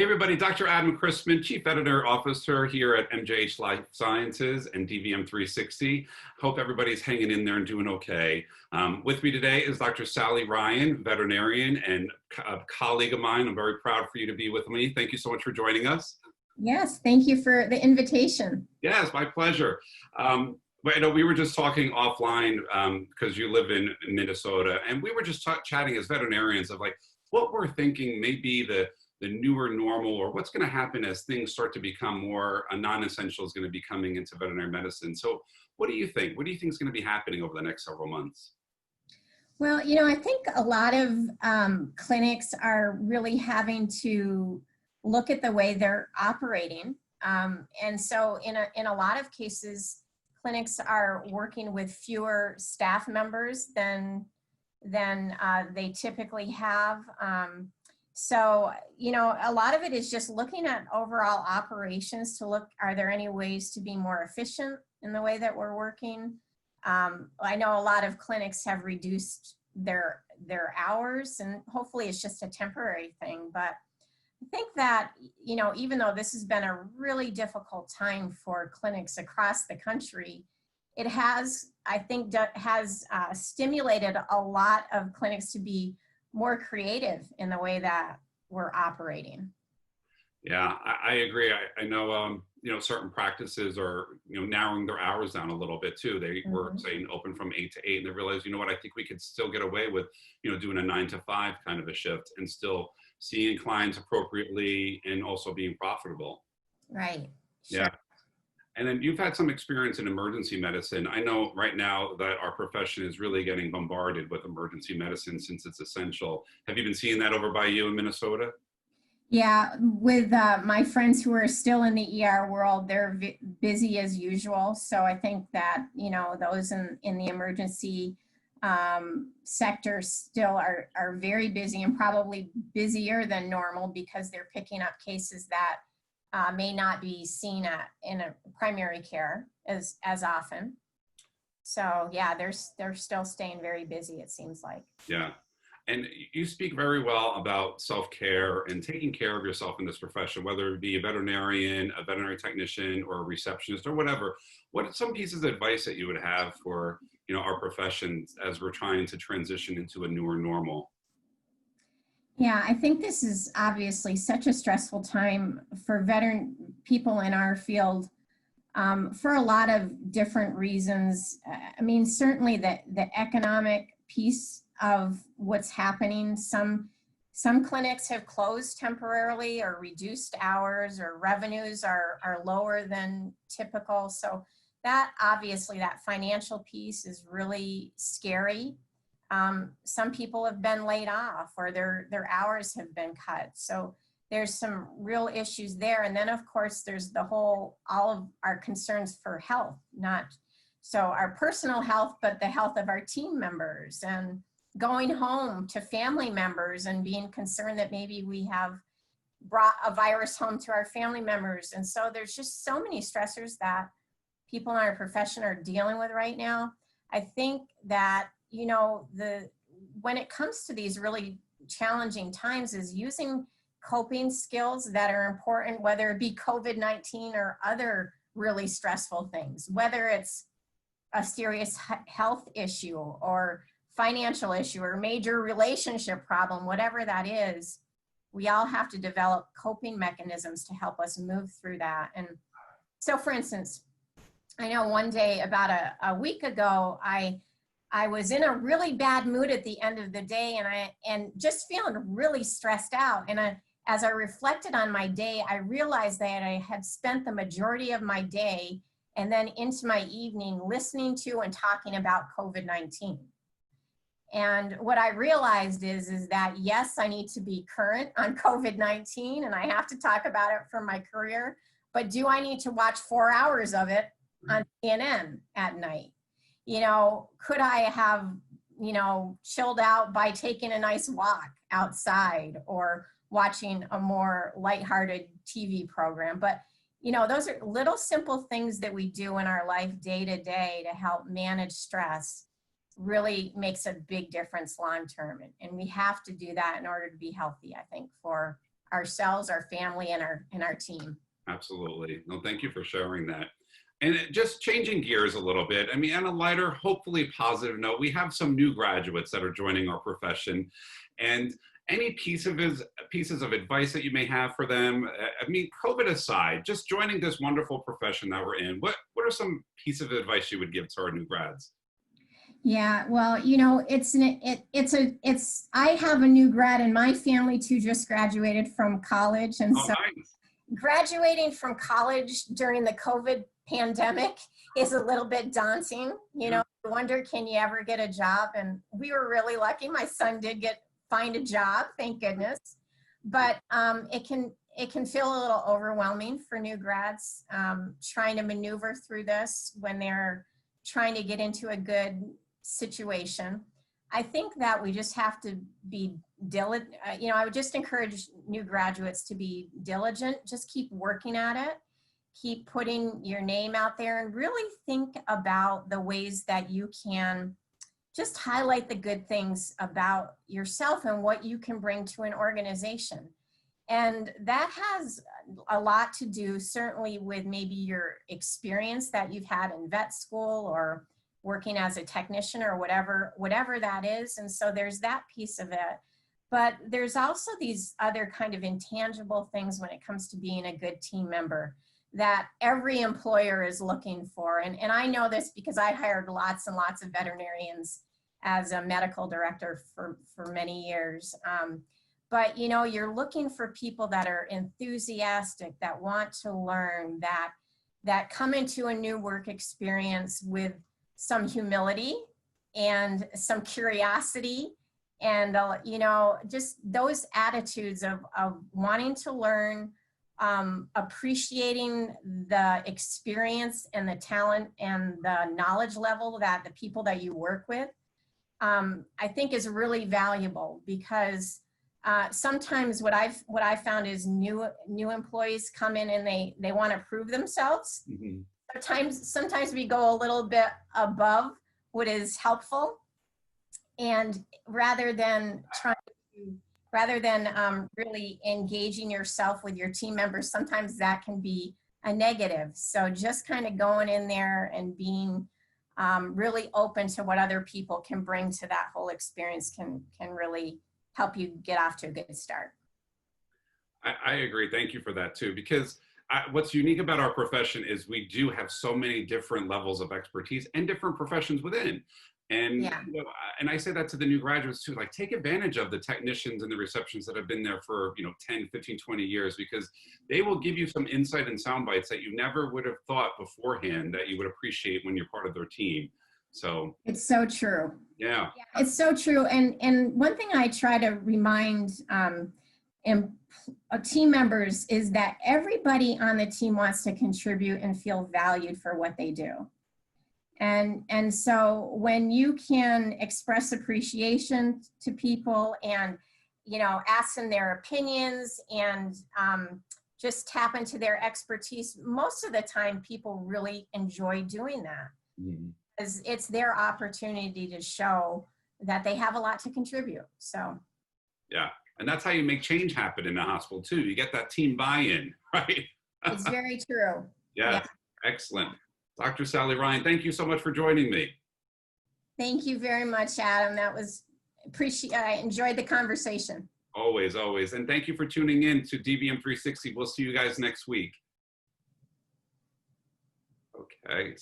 Hey everybody, Dr. Adam Chrisman, Chief Editor Officer here at MJH Life Sciences and DVM 360. Hope everybody's hanging in there and doing okay. With me today is Dr. Sally Ryan, veterinarian and a colleague of mine. I'm very proud for you to be with me. Thank you so much for joining us. Yes, thank you for the invitation. Yes, my pleasure. But, we were just talking offline because you live in Minnesota, and we were just chatting as veterinarians of like what we're thinking may be the newer normal, or what's going to happen as things start to become more non-essential is going to be coming into veterinary medicine. So what do you think? What do you think is going to be happening over the next several months? Well, I think a lot of clinics are really having to look at the way they're operating. And so in a lot of cases, clinics are working with fewer staff members than they typically have. So, a lot of it is just looking at overall operations to look, are there any ways to be more efficient in the way that we're working? I know a lot of clinics have reduced their hours, and hopefully it's just a temporary thing. But I think that, even though this has been a really difficult time for clinics across the country, it has, I think, stimulated a lot of clinics to be more creative in the way that we're operating. Yeah, I agree. I know, certain practices are, narrowing their hours down a little bit too. They were saying open from 8 to 8, and they realized, I think we could still get away with, doing a 9 to 5 kind of a shift and still seeing clients appropriately and also being profitable. Right. Sure. Yeah. And then you've had some experience in emergency medicine. I know right now that our profession is really getting bombarded with emergency medicine since it's essential. Have you been seeing that over by you in Minnesota? Yeah, with my friends who are still in the ER world, they're busy as usual. So I think that, those in the emergency sector still are very busy, and probably busier than normal because they're picking up cases that may not be seen in a primary care as often. So yeah, they're still staying very busy, it seems like. Yeah. And you speak very well about self-care and taking care of yourself in this profession, whether it be a veterinarian, a veterinary technician, or a receptionist or whatever. What are some pieces of advice that you would have for, our profession as we're trying to transition into a newer normal? Yeah, I think this is obviously such a stressful time for veteran people in our field for a lot of different reasons. I mean, certainly the economic piece of what's happening. Some clinics have closed temporarily or reduced hours, or revenues are lower than typical. So that obviously, that financial piece is really scary. Some people have been laid off, or their hours have been cut. So there's some real issues there. And then of course there's all of our concerns for health, not so our personal health, but the health of our team members, and going home to family members and being concerned that maybe we have brought a virus home to our family members. And so there's just so many stressors that people in our profession are dealing with right now. I think that when it comes to these really challenging times, is using coping skills that are important, whether it be COVID-19 or other really stressful things, whether it's a serious health issue or financial issue or major relationship problem, whatever that is, we all have to develop coping mechanisms to help us move through that. And so for instance, I know one day about a week ago, I was in a really bad mood at the end of the day, and just feeling really stressed out. And as I reflected on my day, I realized that I had spent the majority of my day and then into my evening listening to and talking about COVID-19. And what I realized is that yes, I need to be current on COVID-19, and I have to talk about it for my career, but do I need to watch 4 hours of it on CNN at night? Could I have, chilled out by taking a nice walk outside or watching a more lighthearted TV program? But, those are little simple things that we do in our life day to day to help manage stress, really makes a big difference long term. And we have to do that in order to be healthy, I think, for ourselves, our family, and our team. Absolutely. No, thank you for sharing that. And just changing gears a little bit, I mean, on a lighter, hopefully positive note, we have some new graduates that are joining our profession. And any pieces of advice that you may have for them? I mean, COVID aside, just joining this wonderful profession that we're in, what are some pieces of advice you would give to our new grads? Yeah, well, you know, I have a new grad in my family too, just graduated from college. And Oh, so nice. graduating from college during the COVID pandemic is a little bit daunting. You know, I wonder, can you ever get a job? And we were really lucky. My son did find a job, thank goodness. But it can feel a little overwhelming for new grads, trying to maneuver through this when they're trying to get into a good situation. I think that we just have to be diligent. You know, I would just encourage new graduates to be diligent, just keep working at it, keep putting your name out there, and really think about the ways that you can just highlight the good things about yourself and what you can bring to an organization. And that has a lot to do certainly with maybe your experience that you've had in vet school or working as a technician or whatever that is. And so there's that piece of it. But there's also these other kind of intangible things when it comes to being a good team member that every employer is looking for. And I know this because I hired lots and lots of veterinarians as a medical director for many years. But you know, you're looking for people that are enthusiastic, that want to learn, that come into a new work experience with some humility and some curiosity, and you know, just those attitudes of wanting to learn, appreciating the experience and the talent and the knowledge level that the people that you work with, I think is really valuable. Because sometimes what I've found is new employees come in and they want to prove themselves. Mm-hmm. Sometimes we go a little bit above what is helpful, and rather than really engaging yourself with your team members, sometimes that can be a negative. So just kind of going in there and being really open to what other people can bring to that whole experience can really help you get off to a good start. I agree. Thank you for that too, because what's unique about our profession is we do have so many different levels of expertise and different professions within. And, yeah. You know, and I say that to the new graduates too, like take advantage of the technicians and the receptionists that have been there for, you know, 10, 15, 20 years, because they will give you some insight and sound bites that you never would have thought beforehand that you would appreciate when you're part of their team. So it's so true. Yeah. It's so true. And one thing I try to remind team members is that everybody on the team wants to contribute and feel valued for what they do. And so when you can express appreciation to people and, you know, ask them their opinions and just tap into their expertise, most of the time people really enjoy doing that. Mm-hmm. Because it's their opportunity to show that they have a lot to contribute. So yeah, and that's how you make change happen in the hospital too. You get that team buy-in, right? It's very true. Yeah, excellent. Dr. Sally Ryan, thank you so much for joining me. Thank you very much, Adam. I enjoyed the conversation. Always, always. And thank you for tuning in to DVM 360. We'll see you guys next week. Okay.